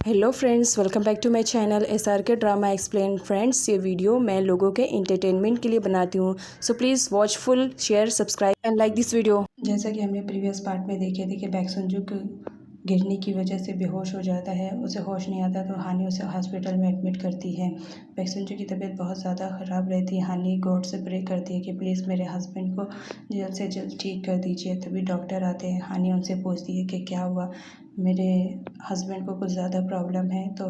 Hello friends, welcome back to my channel SRK drama explain. Friends, ये video मैं लोगों के एंटरटेनमेंट के लिए बनाती हूँ, so please watch full, share, subscribe and like this video. जैसा कि हमने प्रीवियस पार्ट में देखे थे कि बैक्सुंजू को गिरने की वजह से बेहोश हो जाता है, उसे होश नहीं आता तो हानि उसे हॉस्पिटल में एडमिट करती है। बैक्सुंजू की तबीयत बहुत ज़्यादा ख़राब रहती है। हानि गॉड से प्रे करती है कि प्लीज़ मेरे हस्बैंड को जल्द से जल्द ठीक कर दीजिए। तभी डॉक्टर आते हैं। हानि उनसे पूछती है कि क्या हुआ, मेरे हस्बैंड को कुछ ज़्यादा प्रॉब्लम है। तो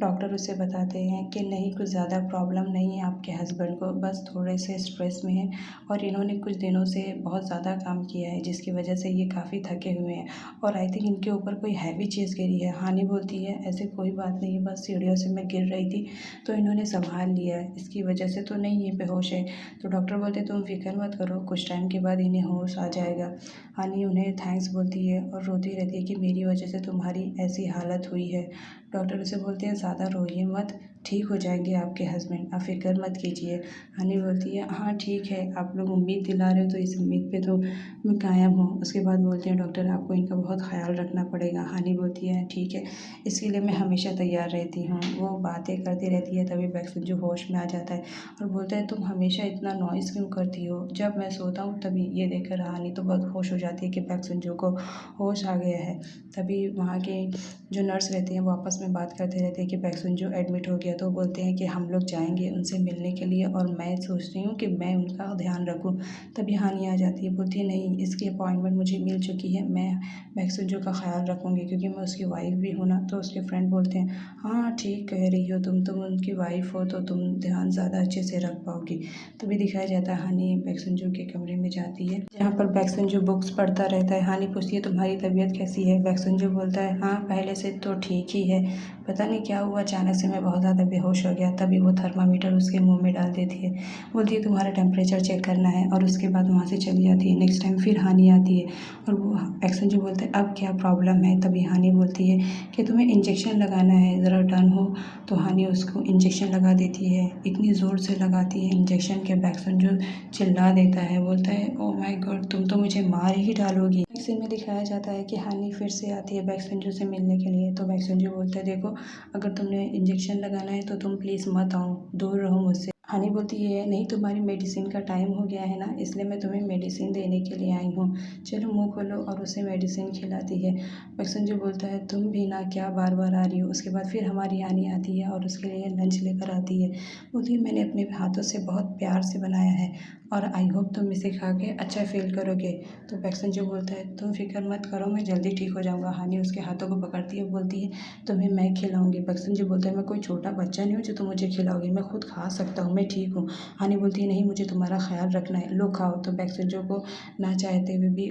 डॉक्टर उसे बताते हैं कि नहीं, कुछ ज़्यादा प्रॉब्लम नहीं है आपके हस्बैंड को, बस थोड़े से स्ट्रेस में है और इन्होंने कुछ दिनों से बहुत ज़्यादा काम किया है जिसकी वजह से ये काफ़ी थके हुए हैं और आई थिंक इनके ऊपर कोई हैवी चीज़ गिरी है। हानि बोलती है ऐसे कोई बात नहीं है, बस सीढ़ियों से मैं गिर रही थी तो इन्होंने संभाल लिया है, इसकी वजह से तो नहीं ये बेहोश है। तो डॉक्टर बोलते तुम फिक्र मत करो, कुछ टाइम के बाद इन्हें होश आ जाएगा। हानि उन्हें थैंक्स बोलती है और रोती रहती है कि मेरी वजह से तुम्हारी ऐसी हालत हुई है। डॉक्टर उसे बोलते हैं ज़्यादा रोइए मत, ठीक हो जाएंगे आपके हस्बैंड, आप फिक्र मत कीजिए। हानि बोलती है हाँ ठीक है, आप लोग उम्मीद दिला रहे हो तो इस उम्मीद पे तो मैं कायम हूँ। उसके बाद बोलते हैं डॉक्टर आपको इनका बहुत ख्याल रखना पड़ेगा। हानि बोलती है ठीक है, इसके लिए मैं हमेशा तैयार रहती हूँ। वो बातें करती रहती है, तभी बैक्सुंजू होश में आ जाता है और बोलता है तुम हमेशा इतना नॉइज़ क्यों करती हो, जब मैं सोता हूँ तभी। ये देखकर हानि तो बहुत खुश हो जाती है कि बैक्सुंजू को होश आ गया है। तभी वहाँ के जो नर्स रहते हैं वो आपस में बात करते रहते हैं कि बैक्सुंजू एडमिट हो गया, तो बोलते हैं कि हम लोग जाएंगे उनसे मिलने के लिए और मैं सोचती हूँ कि मैं उनका ध्यान रखूँ। तभी हानि आ जाती है, बोलती है नहीं, इसकी अपॉइंटमेंट मुझे मिल चुकी है, मैं बैक्सुंजू का ख्याल रखूँगी क्योंकि मैं उसकी वाइफ़ भी हूँ ना। तो उसके फ्रेंड बोलते हैं हाँ ठीक कह रही हो तुम उनकी वाइफ़ हो तो तुम ध्यान ज़्यादा अच्छे से रख पाओगी। तभी दिखाया जाता है हानि बैक्सुंजू के कमरे में जाती है जहाँ पर बैक्सुंजू बुक्स पढ़ता रहता है। हानि पूछती है तुम्हारी तबीयत कैसी है। बैक्सुंजू बोलता है हाँ पहले से तो ठीक ही है, पता नहीं क्या हुआ, अचानक से मैं बहुत ज़्यादा बेहोश हो गया। तभी वो थर्मामीटर उसके मुंह में डाल देती है, बोलती है तुम्हारा टेम्परेचर चेक करना है और उसके बाद वहाँ से चली जाती है। नेक्स्ट टाइम फिर हानि आती है और वो बैक्सुंजू बोलता है अब क्या प्रॉब्लम है। तभी हानि बोलती है कि तुम्हें इंजेक्शन लगाना है, ज़रा डन हो। तो हानि उसको इंजेक्शन लगा देती है, इतनी ज़ोर से लगाती है इंजेक्शन के बैक्सुंजू चिल्ला देता है, बोलता है ओ माय गॉड तुम तो मुझे मार ही डालोगी। नेक्स्ट सीन में दिखाया जाता है कि हानि फिर से आती है बैक्सुंजू से मिलने के लिए। तो बैक्सुंजू बोलता है देखो, अगर तुमने इंजेक्शन लगाना है तो तुम प्लीज़ मत आओ, दूर रहो मुझसे। हानि बोलती है नहीं, तुम्हारी मेडिसिन का टाइम हो गया है ना, इसलिए मैं तुम्हें मेडिसिन देने के लिए आई हूँ, चलो मुंह खोलो। और उसे मेडिसिन खिलाती है। बैक्सुंजू बोलता है तुम भी ना क्या बार बार आ रही हो। उसके बाद फिर हमारी हानि आती है और उसके लिए लंच लेकर आती है, बोलती है मैंने अपने हाथों से बहुत प्यार से बनाया है और आई होप तुम इसे खा के अच्छा फील करोगे। तो बैक्सुंजू बोलता है तुम फिक्र मत करो, मैं जल्दी ठीक हो जाऊँगा। हानि उसके हाथों को पकड़ती है, बोलती है तुम्हें मैं खिलाऊंगी। बैक्सुंजू बोलता है मैं कोई छोटा बच्चा नहीं हूँ जो तुम मुझे खिलाओगी, मैं खुद खा सकता हूँ, मैं ठीक हूँ। हानि बोलती है नहीं, मुझे तुम्हारा ख्याल रखना है, लो खाओ। तो बैक्सुंजू को ना चाहते हुए भी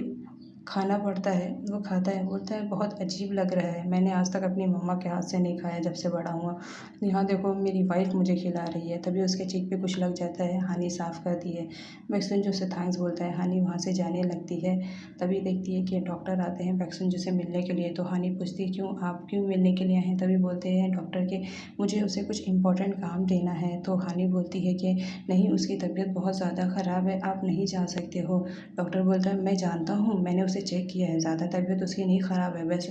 खाना पड़ता है, वो खाता है, बोलता है बहुत अजीब लग रहा है, मैंने आज तक अपनी मम्मा के हाथ से नहीं खाया जब से बड़ा हुआ, यहाँ देखो मेरी वाइफ़ मुझे खिला रही है। तभी उसके चीख पे कुछ लग जाता है, हानि साफ़ करती है। बैक्सुंजू से थैंक्स बोलता है, हानि वहाँ से जाने लगती है। तभी देखती है कि डॉक्टर आते हैं बैक्सुंजू से मिलने के लिए। तो हानि पूछती है क्यों, आप क्यों मिलने के लिए आए हैं। तभी बोलते हैं डॉक्टर के मुझे उसे कुछ इम्पोर्टेंट काम देना है। तो हानि बोलती है कि नहीं, उसकी तबीयत बहुत ज़्यादा ख़राब है, आप नहीं जा सकते हो। डॉक्टर बोलता है मैं जानता हूँ, मैंने उसे चेक किया है, ज़्यादा तबीयत उसकी नहीं ख़राब है, बस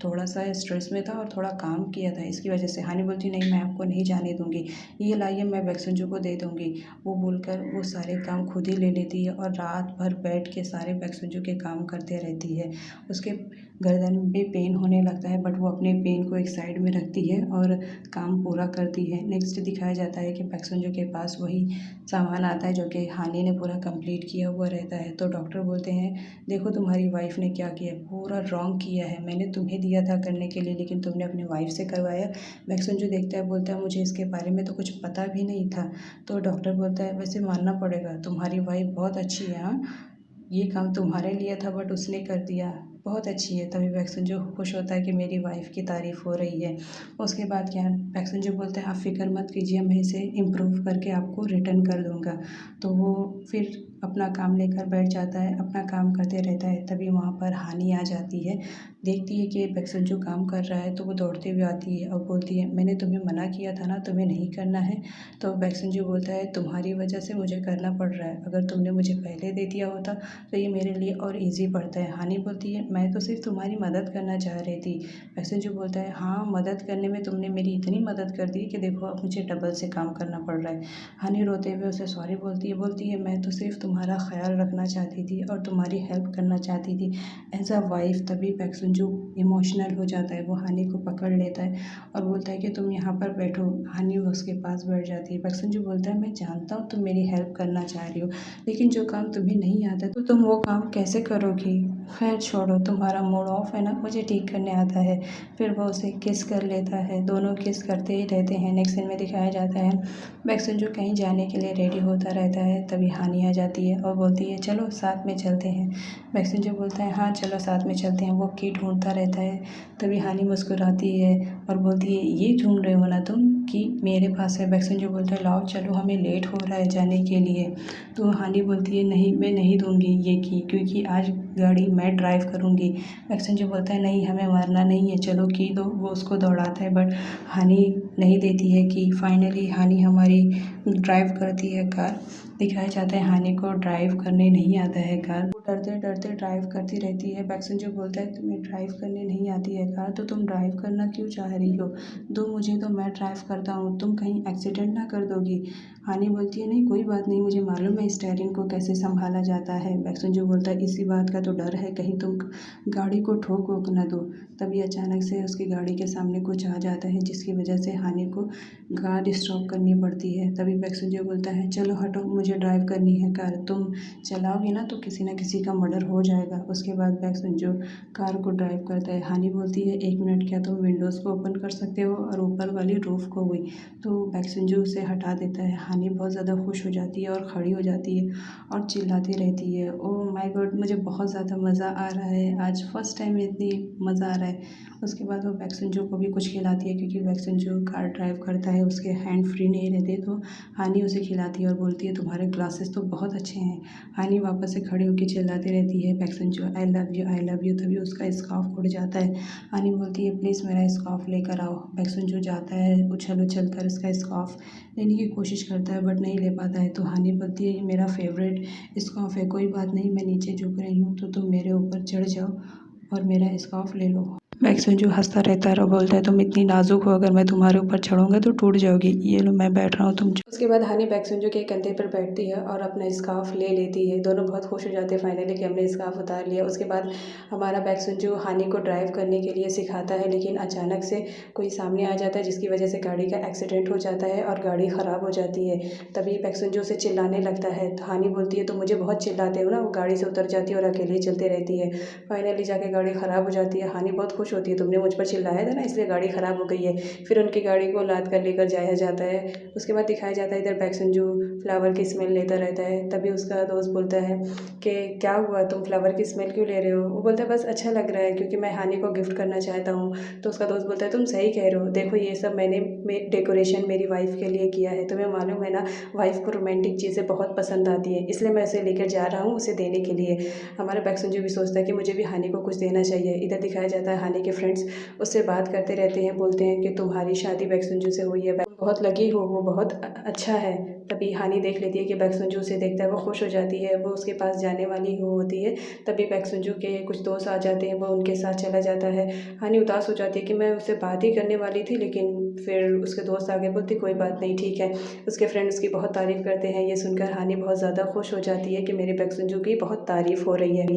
थोड़ा सा स्ट्रेस में था और थोड़ा काम किया था इसकी वजह से। हानि बोलती नहीं, मैं आपको नहीं जाने दूँगी, ये लाइए मैं बैक्सुंजू को दे दूँगी। वो बोलकर वो सारे काम खुद ही ले लेती है और रात भर बैठ के सारे बैक्सुंजू के काम करते रहती है। उसके गर्दन में पेन होने लगता है बट वो अपने पेन को एक साइड में रखती है और काम पूरा करती है। नेक्स्ट दिखाया जाता है कि बैक्सुंजू के पास वही सामान आता है जो कि हानि ने पूरा कंप्लीट किया हुआ रहता है। तो डॉक्टर बोलते हैं देखो तुम्हारी वाइफ़ ने क्या किया, पूरा रॉन्ग किया है, मैंने तुम्हें दिया था करने के लिए लेकिन तुमने अपनी वाइफ़ से करवाया। बैक्सुंजू देखता है, बोलता है मुझे इसके बारे में तो कुछ पता भी नहीं था। तो डॉक्टर बोलता है वैसे मानना पड़ेगा, तुम्हारी वाइफ़ बहुत अच्छी है, हाँ, ये काम तुम्हारे लिए था बट उसने कर दिया, बहुत अच्छी है। तभी बैक्सुंजू खुश होता है कि मेरी वाइफ़ की तारीफ़ हो रही है। उसके बाद क्या, बैक्सुंजू बोलता है आप फ़िक्र मत कीजिए, मैं इसे इम्प्रूव करके आपको रिटर्न कर दूँगा। तो वो फिर अपना काम लेकर बैठ जाता है, अपना काम करते रहता है। तभी वहाँ पर हानि आ जाती है, देखती है कि बैक्संजू काम कर रहा है तो वो दौड़ते हुए आती है और बोलती है, मैंने तुम्हें मना किया था ना, तुम्हें नहीं करना है। तो बैक्संजू बोलता है, तुम्हारी वजह से मुझे करना पड़ रहा है, अगर तुमने मुझे पहले दे दिया होता तो ये मेरे लिए और ईज़ी पड़ता है। हानि बोलती है, मैं तो सिर्फ तुम्हारी मदद करना चाह रही थी। बैक्संजू बोलता है, हाँ, मदद करने में तुमने मेरी इतनी मदद कर दी कि देखो अब मुझे डबल से काम करना पड़ रहा है। हानि रोते हुए उसे सॉरी बोलती है, मैं तो सिर्फ तुम्हारा ख्याल रखना चाहती थी और तुम्हारी हेल्प करना चाहती थी एज अ वाइफ। तभी बैक्संजू इमोशनल हो जाता है, वो हानि को पकड़ लेता है और बोलता है कि तुम यहाँ पर बैठो। हानि उसके पास बैठ जाती है। बैक्संजू बोलता है, मैं जानता हूँ तुम मेरी हेल्प करना चाह रही हो, लेकिन जो काम तुम्हें नहीं आता तो तुम वो काम कैसे करोगी। खैर छोड़ो, तुम्हारा मूड ऑफ है ना, मुझे ठीक करने आता है। फिर वो उसे किस कर लेता है, दोनों किस करते ही रहते हैं। नेक्स्ट सीन में दिखाया जाता है बैक्संजू कहीं जाने के लिए रेडी होता रहता है। तभी हानि आ जाती है और बोलती है, चलो साथ में चलते हैं। बैक्संजू बोलता है, हाँ चलो साथ में चलते हैं। वो की ढूंढता रहता है। तभी हानि मुस्कुराती है और बोलती है, ये ढूंढ रहे हो ना तुम कि मेरे पास है। बैक्संजू बोलता है, लाओ चलो, हमें लेट हो रहा है जाने के लिए। तो हानि बोलती है, नहीं मैं नहीं दूंगी ये की, क्योंकि आज गाड़ी मैं ड्राइव करूंगी। बैक्संजू बोलता है, नहीं हमें मारना नहीं है, चलो की दो। वो उसको दौड़ाता है बट हानि नहीं देती है कि। फाइनली हानि हमारी ड्राइव करती है कार। दिखाया जाता है हानि को ड्राइव करने नहीं आता है कार। वो डरते डरते ड्राइव करती रहती है। बैक्संजू बोलता है, तुम्हें ड्राइव करने नहीं आती है कार तो तुम ड्राइव करना क्यों चाह रही हो, दो मुझे तो मैं ड्राइव करता हूँ, तुम कहीं एक्सीडेंट ना कर दोगी। हानि बोलती है, नहीं कोई बात नहीं, मुझे मालूम है स्टीयरिंग को कैसे संभाला जाता है। बैक्संजू बोलता है, इसी बात का तो डर है कहीं तुम गाड़ी को ठोक वोक ना दो। तभी अचानक से उसकी गाड़ी के सामने कुछ आ जाता है, जिसकी वजह से हानि को गाड़ी स्टॉप करनी पड़ती है। तभी बैक्संजू बोलता है, चलो हटो, मुझे ड्राइव करनी है कार, तुम चलाओगी ना तो किसी ना किसी का मर्डर हो जाएगा। उसके बाद बैक्संजू कार को ड्राइव करता है। हानि बोलती है, एक मिनट, क्या तुम विंडोज़ को ओपन कर सकते हो और ऊपर वाली रूफ़ को भी। तो बैक्संजू उसे हटा देता है। हानि बहुत ज़्यादा खुश हो जाती है और खड़ी हो जाती है और चिल्लाती रहती है, ओह माय गॉड, मुझे बहुत ज़्यादा मज़ा आ रहा है, आज फर्स्ट टाइम इतनी मज़ा आ रहा है। उसके बाद वो बैक्संजू को भी कुछ खिलाती है, क्योंकि बैक्संजू कार ड्राइव करता है, उसके हैंड फ्री नहीं रहते। तो हानि उसे खिलाती है और बोलती है, तुम्हारे ग्लासेस तो बहुत अच्छे हैं। हानि वापस से खड़ी होकर चिल्लाती रहती है, बैक्संजू I love you, I love you. तभी उसका स्कार्फ उड़ जाता है। हानि बोलती है, प्लीज़ मेरा स्कार्फ लेकर आओ। बैक्संजू जाता है, उछल उछल कर उसका स्कार्फ लेने की कोशिश करता है बट नहीं ले पाता है। तो हानि बोलती है, ये मेरा फेवरेट स्कार्फ है, कोई बात नहीं, मैं नीचे झुक रही हूँ तो तुम मेरे ऊपर चढ़ जाओ और मेरा स्कार्फ ले लो। बैक्संजू हंसता रहता है और बोलता है, तुम इतनी नाजुक हो, अगर मैं तुम्हारे ऊपर चढ़ूंगा तो टूट जाओगी, ये लो मैं बैठ रहा हूँ, तुम। उसके बाद हानि बैक्संजू के कंधे पर बैठती है और अपना स्कार्फ ले लेती है। दोनों बहुत खुश हो जाते हैं फाइनली कि हमने स्कार्फ उतार लिया। उसके बाद हमारा बैक्संजू हानि को ड्राइव करने के लिए सिखाता है, लेकिन अचानक से कोई सामने आ जाता है, जिसकी वजह से गाड़ी का एक्सीडेंट हो जाता है और गाड़ी ख़राब हो जाती है। तभी बैक्संजू से चिल्लाने लगता है। तो हानि बोलती है, तुम मुझे बहुत चिल्लाते हो ना। वो गाड़ी से उतर जाती है और अकेले चलती रहती है। फाइनली जाके गाड़ी ख़राब हो जाती है। हानि बहुत खुश होती है, तुमने मुझ पर चिल्लाया था ना इसलिए गाड़ी ख़राब हो गई है। फिर उनकी गाड़ी को लाद कर लेकर जाया जाता है। उसके बाद दिखाया जाता है इधर बैक्संजू फ्लावर की स्मेल लेता रहता है। तभी उसका दोस्त बोलता है कि क्या हुआ, तुम फ्लावर की स्मेल क्यों ले रहे हो। वो बोलता है, बस अच्छा लग रहा है क्योंकि मैं हानि को गिफ्ट करना चाहता हूँ। तो उसका दोस्त बोलता है, तुम सही कह रहे हो, देखो ये सब मैंने डेकोरेशन मेरी वाइफ के लिए किया है, तुम्हें मालूम है ना वाइफ को रोमांटिक चीज़ें बहुत पसंद आती हैं, इसलिए मैं उसे लेकर जा रहा हूँ उसे देने के लिए। हमारा बैक्संजू भी सोचता है कि मुझे भी हानि को कुछ देना चाहिए। इधर दिखाया जाता है हानि के फ्रेंड्स उससे बात करते रहते हैं, बोलते हैं कि तुम्हारी शादी बैक्संजू से हुई है, बहुत लगी हो, वो बहुत अच्छा है। तभी हानि देख लेती है कि बैक्संजू उसे देखता है, वो खुश हो जाती है, वो उसके पास जाने वाली होती है। तभी बैक्संजू के कुछ दोस्त आ जाते हैं, वो उनके साथ चला जाता है। हानि उदास हो जाती है कि मैं उससे बात ही करने वाली थी, लेकिन फिर उसके दोस्त आगे बोलती, कोई बात नहीं, ठीक है। उसके फ्रेंड्स की बहुत तारीफ़ करते हैं। ये सुनकर हानि बहुत ज़्यादा खुश हो जाती है कि मेरे बैक्संजू की बहुत तारीफ़ हो रही है।